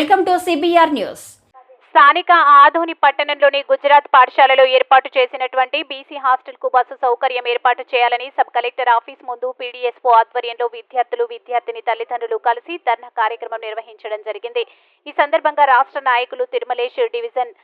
Welcome to CBR news. స్థానిక ఆదోని పట్టణంలోని గుజరాత్ పాఠశాలలో ఏర్పాటు చేసినటువంటి బీసీ హాస్టల్ కు బస్సు సౌకర్యం ఏర్పాటు చేయాలని సబ్ కలెక్టర్ ఆఫీస్ ముందు పీడీఎస్ఓ ఆధ్వర్యంలో విద్యార్థులు విద్యార్థిని తల్లిదండ్రులు కలిసి ధర్నా కార్యక్రమం నిర్వహించడం జరిగింది. ఈ సందర్భంగా రాష్ట్ర నాయకులు తిరుమలేష్ డివిజన్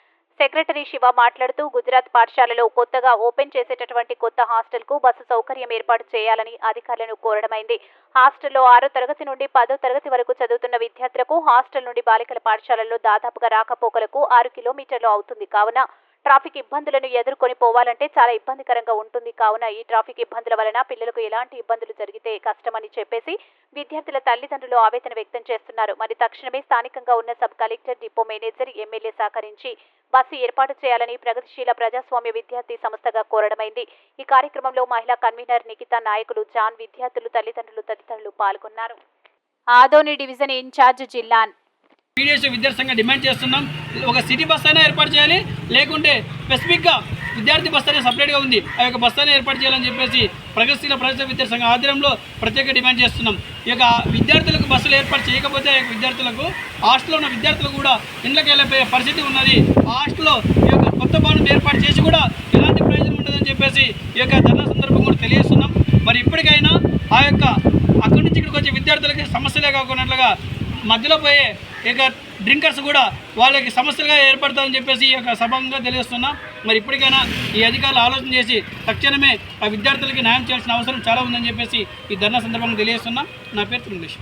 సెక్రటరీ శివ మాట్లాడుతూ గుజరాత్ పాఠశాలలో కొత్తగా ఓపెన్ చేసేటటువంటి కొత్త హాస్టల్ కు బస్సు సౌకర్యం ఏర్పాటు చేయాలని అధికారులను కోరడమైంది. హాస్టల్లో 6వ తరగతి నుండి 10వ తరగతి వరకు చదువుతున్న విద్యార్థులకు హాస్టల్ నుండి బాలికల పాఠశాలల్లో దాదాపుగా రాకపోకలకు 6 కిలోమీటర్లు అవుతుంది. కావున ట్రాఫిక్ ఇబ్బందులను ఎదుర్కొని పోవాలంటే చాలా ఇబ్బందికరంగా ఉంటుంది. కావున ఈ ట్రాఫిక్ ఇబ్బందుల వలన పిల్లలకు ఎలాంటి ఇబ్బందులు జరిగితే కష్టమని చెప్పేసి విద్యార్థుల తల్లిదండ్రులు ఆవేదన వ్యక్తం చేస్తున్నారు. మరి తక్షణమే స్థానికంగా ఉన్న sub collector, depot manager, MLA సహకరించి బస్సు ఏర్పాటు చేయాలని ప్రగతిశీల ప్రజాస్వామ్య విద్యార్థి సంస్థగా కోరడమైంది. ఈ కార్యక్రమంలో మహిళా కన్వీనర్ నిఖిత, నాయకులు జాన్, విద్యార్థులు, తల్లిదండ్రులు తదితరులు పాల్గొన్నారు. ఆదోని డివిజన్ ఇన్ఛార్జ్ జిల్లాన్ పీడీఎస్ విద్యార్థి సంఘం డిమాండ్ చేస్తున్నాం. ఒక సిటీ బస్ అయినా ఏర్పాటు చేయాలి, లేకుంటే స్పెసిఫిక్గా విద్యార్థి బస్ అనేది సపరేట్గా ఉంది, ఆ యొక్క బస్ అయినా ఏర్పాటు చేయాలని చెప్పేసి ప్రగతిశీల ప్రజా విద్యార్థి సంఘం ఆధ్వర్యంలో ప్రత్యేక డిమాండ్ చేస్తున్నాం. ఈ యొక్క విద్యార్థులకు బస్సులు ఏర్పాటు చేయకపోతే ఆ యొక్క విద్యార్థులకు హాస్టల్లో ఉన్న విద్యార్థులకు కూడా ఇండ్లకి వెళ్ళిపోయే పరిస్థితి ఉన్నది. ఆ హాస్టల్లో ఈ యొక్క కొత్త భవనం ఏర్పాటు చేసి కూడా ఎలాంటి ప్రయోజనం ఉండదని చెప్పేసి ఈ యొక్క ధర్నా సందర్భం కూడా తెలియజేస్తున్నాం. మరి ఇప్పటికైనా ఆ యొక్క అక్కడి నుంచి ఇక్కడికి వచ్చే విద్యార్థులకి సమస్యలే కాకున్నట్లుగా మధ్యలో పోయే ఇక డ్రింకర్స్ కూడా వాళ్ళకి సమస్యలుగా ఏర్పడతారని చెప్పేసి ఈ యొక్క సభంగా తెలియజేస్తున్నాం. మరి ఇప్పటికైనా ఈ అధికారులు ఆలోచన చేసి తక్షణమే ఆ విద్యార్థులకి న్యాయం చేయాల్సిన అవసరం చాలా ఉందని చెప్పేసి ఈ ధర్నా సందర్భంగా తెలియజేస్తున్నాం. నా పేరు తిరుమలేష్.